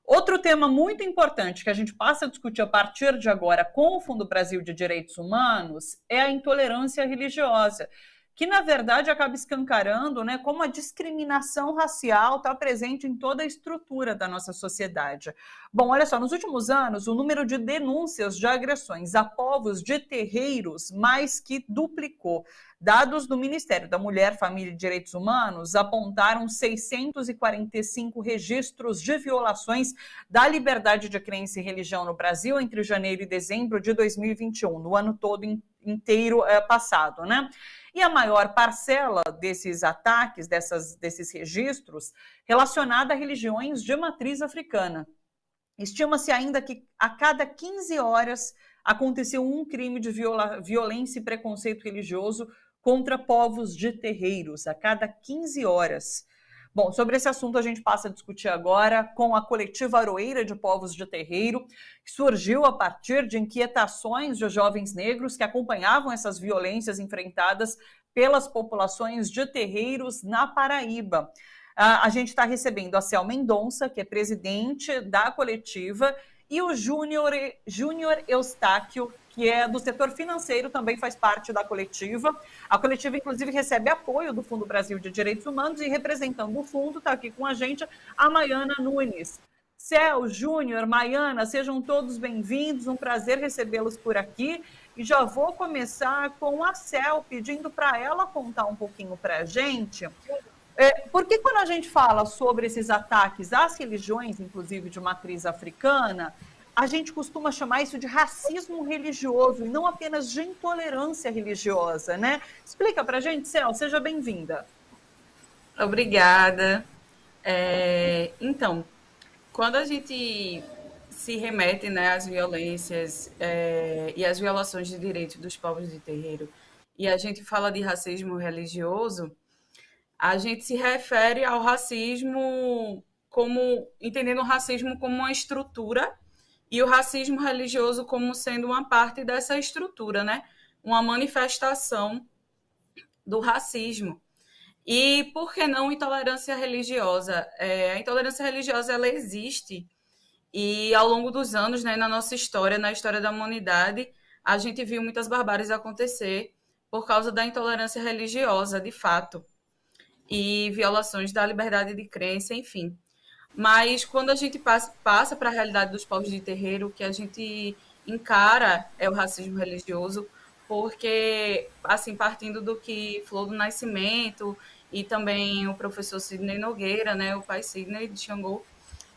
Outro tema muito importante que a gente passa a discutir a partir de agora com o Fundo Brasil de Direitos Humanos é a intolerância religiosa, que na verdade acaba escancarando, né, como a discriminação racial está presente em toda a estrutura da nossa sociedade. Bom, olha só, nos últimos anos, o número de denúncias de agressões a povos de terreiros mais que duplicou. Dados do Ministério da Mulher, Família e Direitos Humanos apontaram 645 registros de violações da liberdade de crença e religião no Brasil entre janeiro e dezembro de 2021, no ano todo inteiro passado, né? E a maior parcela desses ataques, desses registros, relacionada a religiões de matriz africana. Estima-se ainda que a cada 15 horas aconteceu um crime de violência e preconceito religioso contra povos de terreiros, a cada 15 horas. Bom, sobre esse assunto a gente passa a discutir agora com a coletiva Aroeira de Povos de Terreiro, que surgiu a partir de inquietações de jovens negros que acompanhavam essas violências enfrentadas pelas populações de terreiros na Paraíba. A gente está recebendo a Cel Mendonça, que é presidente da coletiva, e o Júnior Eustáquio, que é do setor financeiro, também faz parte da coletiva. A coletiva, inclusive, recebe apoio do Fundo Brasil de Direitos Humanos e, representando o fundo, está aqui com a gente a Maiana Nunes. Cel, Júnior, Maiana, sejam todos bem-vindos, um prazer recebê-los por aqui. E já vou começar com a Cel, pedindo para ela contar um pouquinho para a gente. Porque quando a gente fala sobre esses ataques às religiões, inclusive de matriz africana, a gente costuma chamar isso de racismo religioso e não apenas de intolerância religiosa, né? Explica para a gente, Cel, seja bem-vinda. Obrigada. Então, quando a gente se remete, né, às violências e às violações de direitos dos povos de terreiro, e a gente fala de racismo religioso, a gente se refere ao racismo entendendo o racismo como uma estrutura e o racismo religioso como sendo uma parte dessa estrutura, né? Uma manifestação do racismo. E por que não intolerância religiosa? A intolerância religiosa ela existe e ao longo dos anos, né, na nossa história, na história da humanidade, a gente viu muitas barbáries acontecer por causa da intolerância religiosa, de fato, e violações da liberdade de crença, enfim. Mas quando a gente passa para a realidade dos povos de terreiro, o que a gente encara é o racismo religioso, porque, assim, partindo do que Flor do Nascimento e também o professor Sidney Nogueira, né, o pai Sidney de Xangô,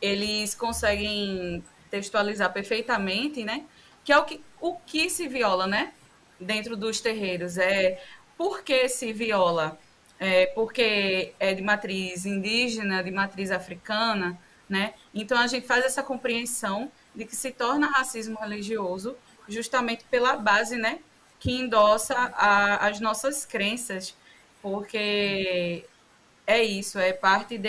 eles conseguem textualizar perfeitamente, né, que é o que se viola, né, dentro dos terreiros. Por que se viola? Porque é de matriz indígena, de matriz africana, né? Então a gente faz essa compreensão de que se torna racismo religioso justamente pela base, né, que endossa as nossas crenças, porque é isso, é parte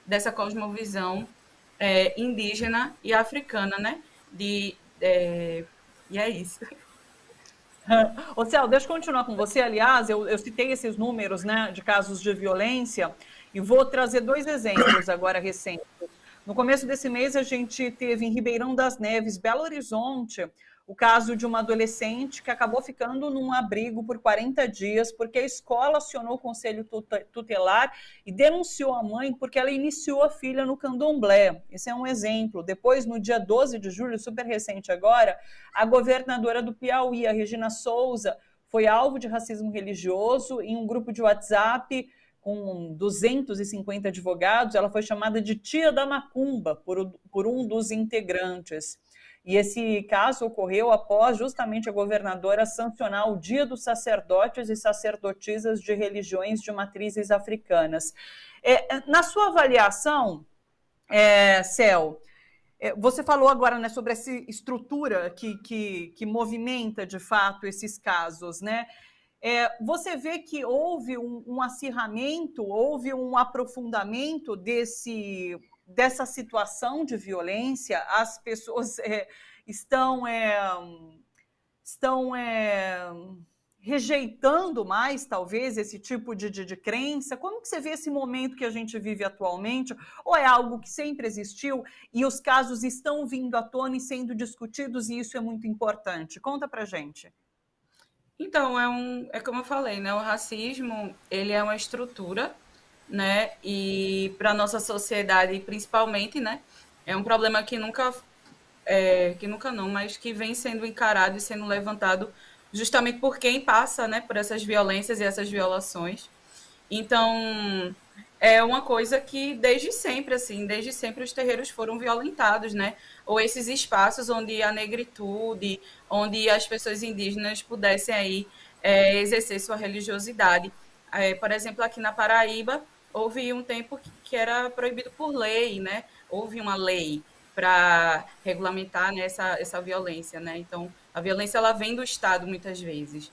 dessa cosmovisão indígena e africana, né? E é isso. Ô, Cel, deixa eu continuar com você. Aliás, eu citei esses números, né, de casos de violência e vou trazer dois exemplos agora recentes. No começo desse mês, a gente teve em Ribeirão das Neves, Belo Horizonte, o caso de uma adolescente que acabou ficando num abrigo por 40 dias porque a escola acionou o conselho tutelar e denunciou a mãe porque ela iniciou a filha no candomblé. Esse é um exemplo. Depois, no dia 12 de julho, super recente agora, a governadora do Piauí, a Regina Souza, foi alvo de racismo religioso em um grupo de WhatsApp com 250 advogados. Ela foi chamada de tia da macumba por um dos integrantes. E esse caso ocorreu após justamente a governadora sancionar o Dia dos Sacerdotes e Sacerdotisas de Religiões de Matrizes Africanas. Na sua avaliação, Cel, você falou agora, né, sobre essa estrutura que movimenta, de fato, esses casos, né? Você vê que houve um acirramento, houve um aprofundamento dessa situação de violência, as pessoas estão rejeitando mais, talvez, esse tipo de crença? Como que você vê esse momento que a gente vive atualmente? Ou é algo que sempre existiu e os casos estão vindo à tona e sendo discutidos e isso é muito importante? Conta pra gente. Então, é como eu falei, né? O racismo, ele é uma estrutura, né? E para nossa sociedade, principalmente, né? É um problema que nunca não, mas que vem sendo encarado e sendo levantado justamente por quem passa, né? Por essas violências e essas violações. Então, é uma coisa que desde sempre, assim, desde sempre os terreiros foram violentados, né? Ou esses espaços onde a negritude, onde as pessoas indígenas pudessem aí exercer sua religiosidade. Por exemplo, aqui na Paraíba, houve um tempo que era proibido por lei, né? Houve uma lei para regulamentar, né, essa violência, né? Então, a violência ela vem do Estado muitas vezes.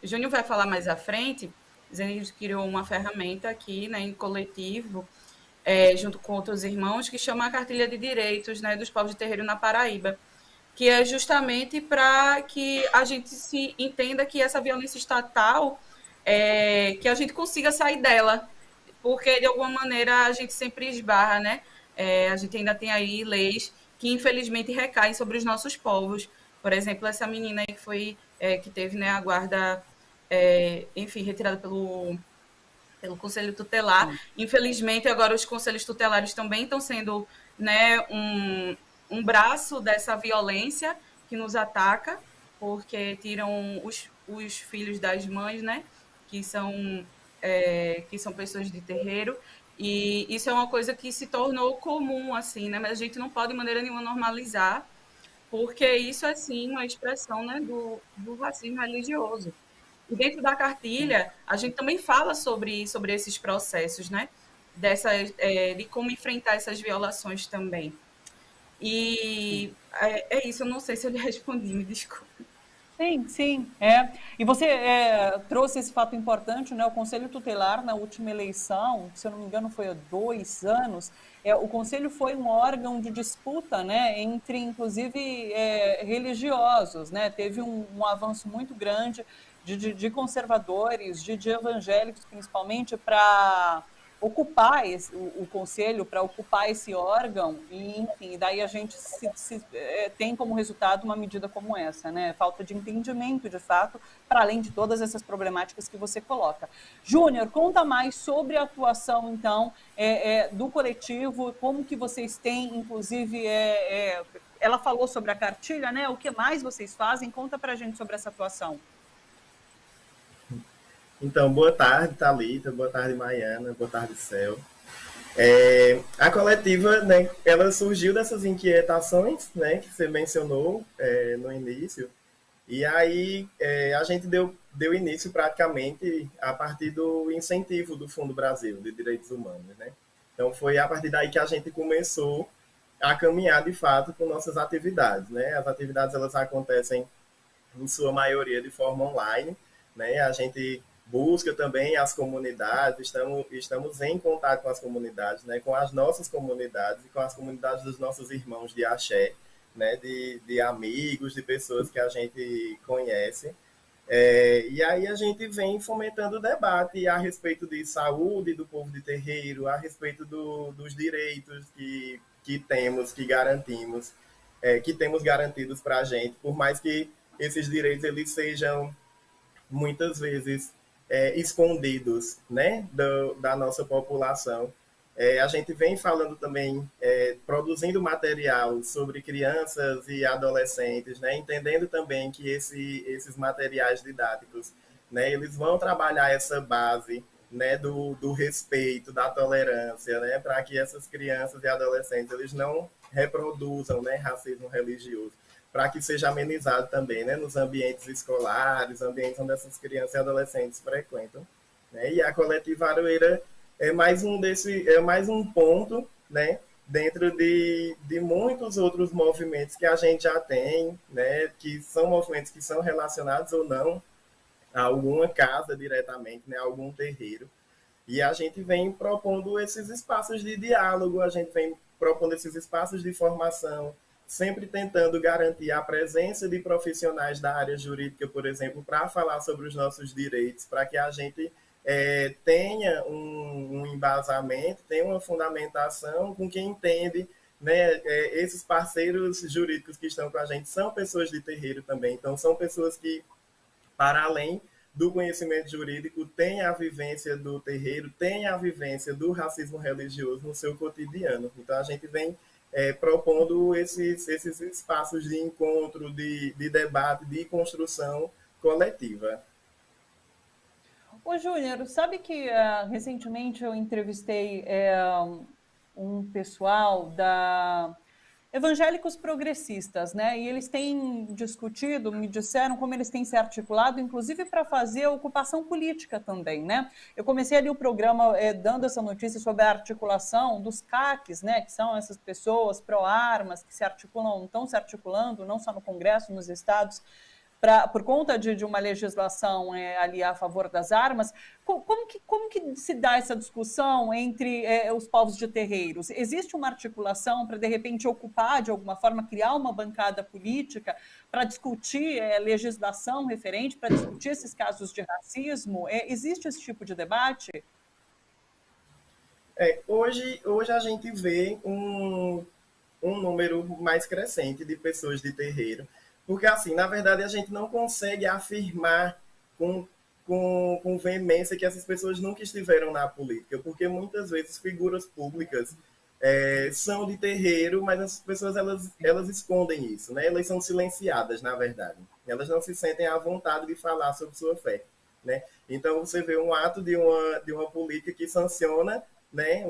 Júnior vai falar mais à frente, dizendo que criou uma ferramenta aqui, né, em coletivo, junto com outros irmãos, que chama a Cartilha de Direitos, né, dos Povos de Terreiro na Paraíba, que é justamente para que a gente se entenda que essa violência estatal, que a gente consiga sair dela, porque de alguma maneira a gente sempre esbarra, né? A gente ainda tem aí leis que infelizmente recaem sobre os nossos povos. Por exemplo, essa menina aí que teve, né, a guarda, enfim, retirada pelo Conselho Tutelar. Infelizmente, agora os conselhos tutelares também estão sendo, né, um braço dessa violência que nos ataca, porque tiram os filhos das mães, né, que são pessoas de terreiro, e isso é uma coisa que se tornou comum, assim, né, mas a gente não pode de maneira nenhuma normalizar, porque isso é, sim, uma expressão, né, do racismo religioso. E dentro da cartilha, a gente também fala sobre esses processos, né? De como enfrentar essas violações também. E é isso, eu não sei se eu lhe respondi, me desculpe. Sim, sim, E você trouxe esse fato importante, né? O Conselho Tutelar, na última eleição, se eu não me engano, foi há 2 anos, o Conselho foi um órgão de disputa, né? Entre, inclusive, religiosos, né? Teve um avanço muito grande de conservadores, de evangélicos, principalmente, para ocupar o conselho, para ocupar esse órgão, e enfim, daí a gente tem como resultado uma medida como essa, né? Falta de entendimento, de fato, para além de todas essas problemáticas que você coloca. Júnior, conta mais sobre a atuação, então, do coletivo, como que vocês têm, inclusive, ela falou sobre a cartilha, né? O que mais vocês fazem? Conta para a gente sobre essa atuação. Então, boa tarde, Thalita, boa tarde, Maiana, boa tarde, Céu. A coletiva, né, ela surgiu dessas inquietações, né, que você mencionou no início, e aí a gente deu início praticamente a partir do incentivo do Fundo Brasil de Direitos Humanos, né? Então foi a partir daí que a gente começou a caminhar de fato com nossas atividades, né? As atividades elas acontecem em sua maioria de forma online, né? A gente busca também as comunidades, estamos em contato com as comunidades, né? Com as nossas comunidades e com as comunidades dos nossos irmãos de axé, né? De amigos, de pessoas que a gente conhece. E aí a gente vem fomentando o debate a respeito de saúde do povo de terreiro, a respeito dos direitos que temos, que temos garantidos para a gente, por mais que esses direitos eles sejam muitas vezes escondidos, né, da nossa população. A gente vem falando também, produzindo material sobre crianças e adolescentes, né, entendendo também que esses materiais didáticos, né, eles vão trabalhar essa base, né, do respeito, da tolerância, né, para que essas crianças e adolescentes eles não reproduzam, né, racismo religioso, para que seja amenizado também, né, nos ambientes escolares, ambientes onde essas crianças e adolescentes frequentam, né? E a Coletiva Aroeira é mais um ponto, né, dentro de muitos outros movimentos que a gente já tem, né, que são movimentos que são relacionados ou não a alguma casa diretamente, né, a algum terreiro. E a gente vem propondo esses espaços de diálogo, a gente vem propondo esses espaços de formação, sempre tentando garantir a presença de profissionais da área jurídica, por exemplo, para falar sobre os nossos direitos, para que a gente tenha um embasamento, tenha uma fundamentação com quem entende, né? Esses parceiros jurídicos que estão com a gente são pessoas de terreiro também, então são pessoas que, para além do conhecimento jurídico, têm a vivência do terreiro, têm a vivência do racismo religioso no seu cotidiano. Então a gente vem propondo esses espaços de encontro, de debate, de construção coletiva. Ô, Júnior, sabe que recentemente eu entrevistei um pessoal da evangélicos progressistas, né? E eles têm discutido, me disseram como eles têm se articulado, inclusive para fazer ocupação política também, né? Eu comecei ali o programa dando essa notícia sobre a articulação dos CACs, né? Que são essas pessoas pró-armas que se articulam, estão se articulando, não só no Congresso, nos estados, por conta de uma legislação ali a favor das armas. Como que se dá essa discussão entre os povos de terreiros? Existe uma articulação para, de repente, ocupar, de alguma forma, criar uma bancada política para discutir legislação referente, para discutir esses casos de racismo? Existe esse tipo de debate? Hoje a gente vê um número mais crescente de pessoas de terreiro. Porque, assim, na verdade, a gente não consegue afirmar com veemência que essas pessoas nunca estiveram na política, porque muitas vezes figuras públicas são de terreiro, mas as pessoas elas escondem isso, né? Elas são silenciadas, na verdade. Elas não se sentem à vontade de falar sobre sua fé, né? Então, você vê um ato de uma política que sanciona, né,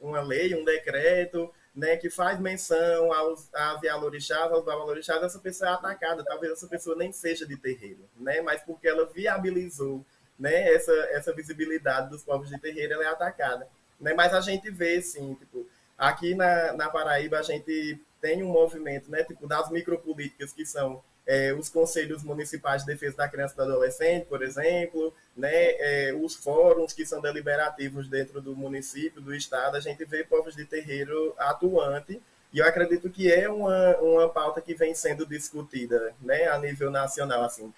uma lei, um decreto, né, que faz menção aos Yaorixás, aos Babalorixás, essa pessoa é atacada. Talvez essa pessoa nem seja de terreiro, né, mas porque ela viabilizou, né, essa visibilidade dos povos de terreiro, ela é atacada. Né? Mas a gente vê, sim, tipo, aqui na Paraíba a gente tem um movimento, né, tipo, das micropolíticas que são os conselhos municipais de defesa da criança e do adolescente, por exemplo, né, os fóruns que são deliberativos dentro do município, do estado, a gente vê povos de terreiro atuante, e eu acredito que é uma pauta que vem sendo discutida, né, a nível nacional, assim,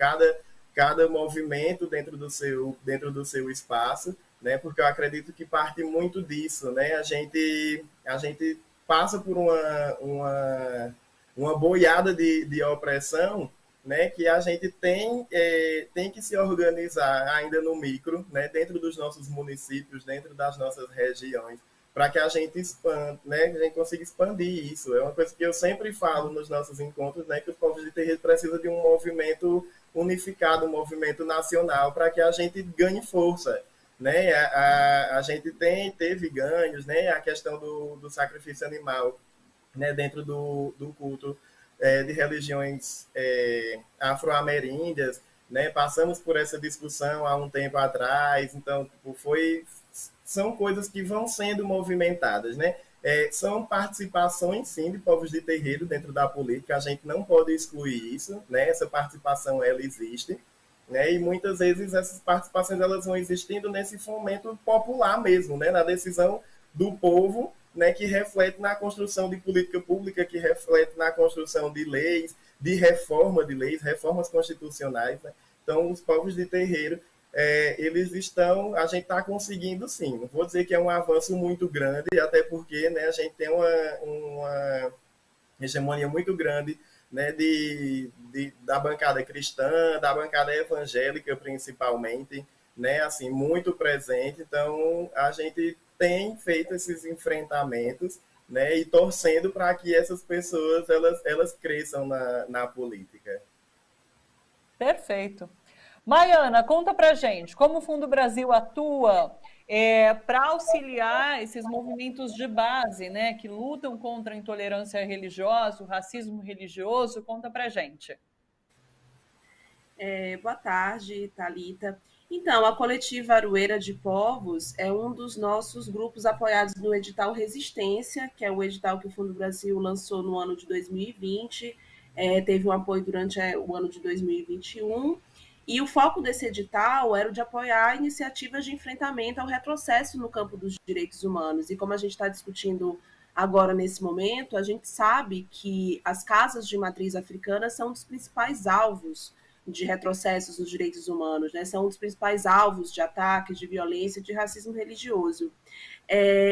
cada movimento dentro do seu espaço, né, porque eu acredito que parte muito disso, né, a gente passa por uma boiada de opressão, né, que a gente tem que se organizar ainda no micro, né, dentro dos nossos municípios, dentro das nossas regiões, para que a gente expanda, né, que a gente consiga expandir isso. É uma coisa que eu sempre falo nos nossos encontros, né, que os povos de terreiro precisam de um movimento unificado, um movimento nacional, para que a gente ganhe força. Né? A gente teve ganhos, né? A questão do sacrifício animal, né, dentro do culto de religiões afro-ameríndias, né, passamos por essa discussão há um tempo atrás, então tipo, são coisas que vão sendo movimentadas, né, são participações sim de povos de terreiro dentro da política, a gente não pode excluir isso, né, essa participação ela existe, né, e muitas vezes essas participações elas vão existindo nesse fomento popular mesmo, né, na decisão do povo, né, que reflete na construção de política pública, que reflete na construção de leis, de reforma de leis, reformas constitucionais. Né? Então, os povos de terreiro, eles estão, a gente está conseguindo sim. Não vou dizer que é um avanço muito grande, até porque, né, a gente tem uma hegemonia muito grande, né, da bancada cristã, da bancada evangélica principalmente, né, assim, muito presente. Então, a gente tem feito esses enfrentamentos, né, e torcendo para que essas pessoas elas cresçam na política. Perfeito. Maiana, conta pra gente como o Fundo Brasil atua para auxiliar esses movimentos de base, né, que lutam contra a intolerância religiosa, o racismo religioso. Conta pra gente. Boa tarde, Thalita. Então, a Coletiva Aroeira de Povos é um dos nossos grupos apoiados no edital Resistência, que é o edital que o Fundo Brasil lançou no ano de 2020, teve um apoio durante o ano de 2021, e o foco desse edital era o de apoiar iniciativas de enfrentamento ao retrocesso no campo dos direitos humanos. E como a gente está discutindo agora, nesse momento, a gente sabe que as casas de matriz africana são um dos principais alvos de retrocessos nos direitos humanos, né? São um dos principais alvos de ataques, de violência, de racismo religioso.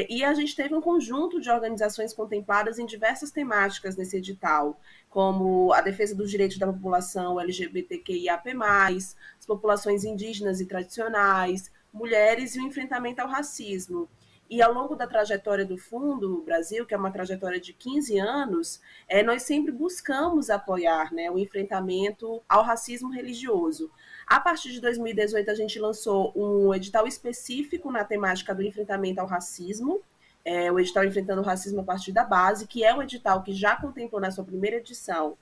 E a gente teve um conjunto de organizações contempladas em diversas temáticas nesse edital, como a defesa dos direitos da população LGBTQIAP+, as populações indígenas e tradicionais, mulheres e o enfrentamento ao racismo. E ao longo da trajetória do Fundo Brasil, que é uma trajetória de 15 anos, nós sempre buscamos apoiar, né, o enfrentamento ao racismo religioso. A partir de 2018, a gente lançou um edital específico na temática do enfrentamento ao racismo, o edital Enfrentando o Racismo a partir da Base, que é um edital que já contemplou na sua primeira edição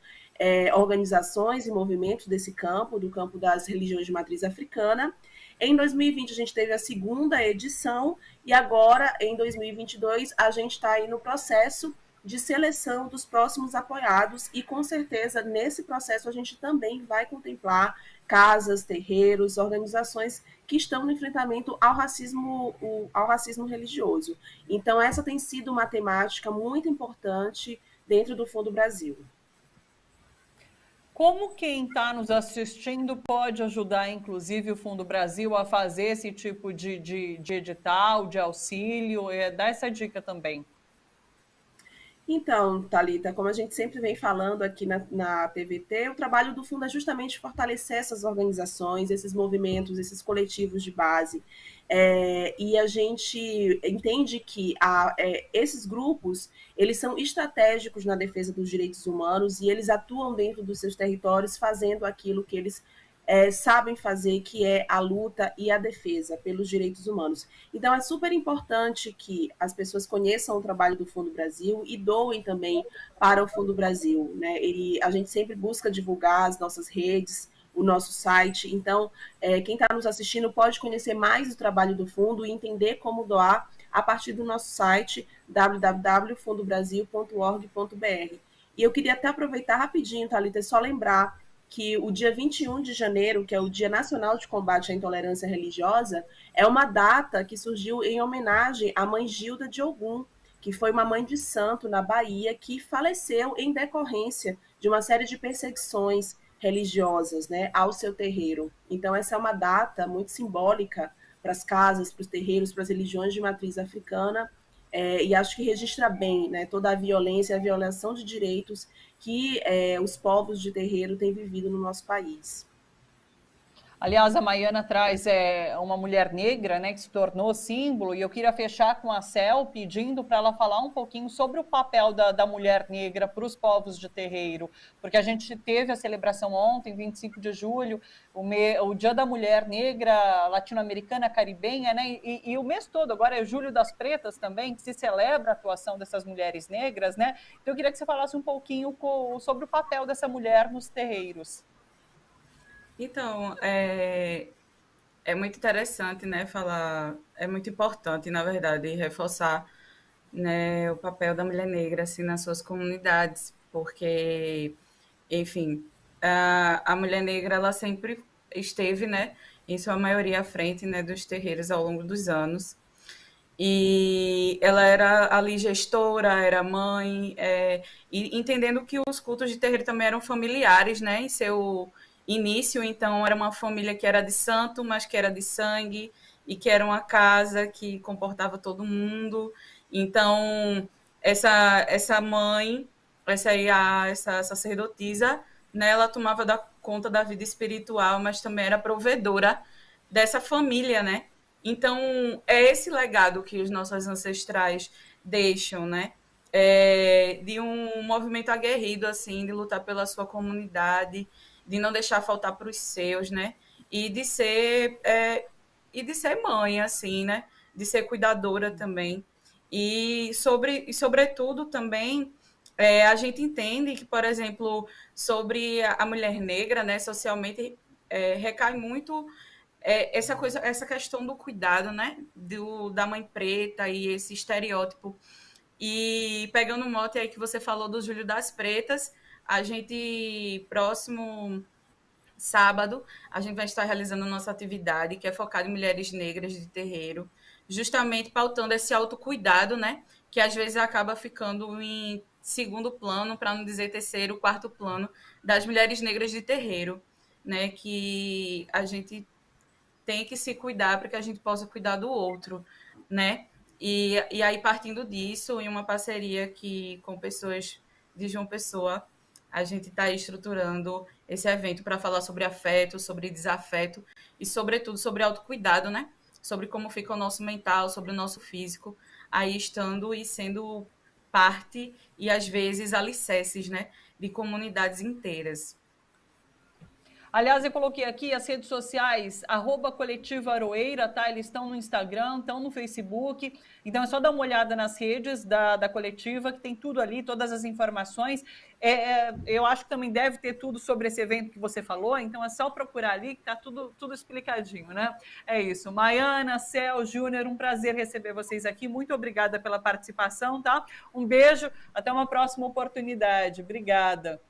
organizações e movimentos desse campo, do campo das religiões de matriz africana. Em 2020, a gente teve a segunda edição e agora, em 2022, a gente está aí no processo de seleção dos próximos apoiados e, com certeza, nesse processo a gente também vai contemplar casas, terreiros, organizações que estão no enfrentamento ao racismo religioso. Então, essa tem sido uma temática muito importante dentro do Fundo Brasil. Como quem está nos assistindo pode ajudar, inclusive, o Fundo Brasil a fazer esse tipo de edital, de auxílio? Dá essa dica também. Então, Thalita, como a gente sempre vem falando aqui na PVT, o trabalho do Fundo é justamente fortalecer essas organizações, esses movimentos, esses coletivos de base. E a gente entende que esses grupos, eles são estratégicos na defesa dos direitos humanos e eles atuam dentro dos seus territórios fazendo aquilo que eles sabem fazer, que é a luta e a defesa pelos direitos humanos. Então, é super importante que as pessoas conheçam o trabalho do Fundo Brasil e doem também para o Fundo Brasil, né? A gente sempre busca divulgar as nossas redes, o nosso site. Então, quem está nos assistindo pode conhecer mais o trabalho do Fundo e entender como doar a partir do nosso site www.fundobrasil.org.br. E eu queria até aproveitar rapidinho, Thalita, só lembrar que o dia 21 de janeiro, que é o Dia Nacional de Combate à Intolerância Religiosa, é uma data que surgiu em homenagem à mãe Gilda de Ogum, que foi uma mãe de santo na Bahia, que faleceu em decorrência de uma série de perseguições religiosas, né, ao seu terreiro. Então, essa é uma data muito simbólica para as casas, para os terreiros, para as religiões de matriz africana, e acho que registra bem, né, toda a violência, a violação de direitos que os povos de terreiro têm vivido no nosso país. Aliás, a Maiana traz uma mulher negra, né, que se tornou símbolo, e eu queria fechar com a Cel pedindo para ela falar um pouquinho sobre o papel da mulher negra para os povos de terreiro, porque a gente teve a celebração ontem, 25 de julho, o Dia da Mulher Negra Latino-Americana Caribenha, né, e o mês todo, agora é Julho das Pretas também, que se celebra a atuação dessas mulheres negras, né, então eu queria que você falasse um pouquinho sobre o papel dessa mulher nos terreiros. Então, é muito interessante, né, falar, é muito importante, na verdade, reforçar, né, o papel da mulher negra, assim, nas suas comunidades, porque, enfim, a mulher negra, ela sempre esteve, né, em sua maioria à frente, né, dos terreiros ao longo dos anos, e ela era ali gestora, era mãe, e entendendo que os cultos de terreiro também eram familiares, né, em seu início, então era uma família que era de santo, mas que era de sangue, e que era uma casa que comportava todo mundo. Então, essa mãe, essa sacerdotisa, né, ela tomava conta da vida espiritual, mas também era provedora dessa família, né? Então, é esse legado que os nossos ancestrais deixam, né? De um movimento aguerrido, assim, de lutar pela sua comunidade, de não deixar faltar para os seus, né? E de ser mãe, assim, né? De ser cuidadora também. E sobretudo também a gente entende que, por exemplo, sobre a mulher negra, né? Socialmente recai muito essa questão do cuidado, né? Da mãe preta e esse estereótipo. E pegando o mote aí que você falou do Julho das Pretas, a gente, próximo sábado, a gente vai estar realizando nossa atividade, que é focada em mulheres negras de terreiro, justamente pautando esse autocuidado, né? que às vezes acaba ficando em segundo plano, para não dizer terceiro, quarto plano, das mulheres negras de terreiro, né? Que a gente tem que se cuidar para que a gente possa cuidar do outro, né? E aí, partindo disso, em uma parceria com pessoas de João Pessoa, a gente está estruturando esse evento para falar sobre afeto, sobre desafeto e, sobretudo, sobre autocuidado, né? Sobre como fica o nosso mental, sobre o nosso físico, aí estando e sendo parte e, às vezes, alicerces, né? De comunidades inteiras. Aliás, eu coloquei aqui as redes sociais, @Coletiva Aroeira, tá? Eles estão no Instagram, estão no Facebook. Então é só dar uma olhada nas redes da coletiva, que tem tudo ali, todas as informações. Eu acho que também deve ter tudo sobre esse evento que você falou, então é só procurar ali, que tá tudo explicadinho, né? É isso. Maiana, Cel, Júnior, um prazer receber vocês aqui. Muito obrigada pela participação, tá? Um beijo, até uma próxima oportunidade. Obrigada.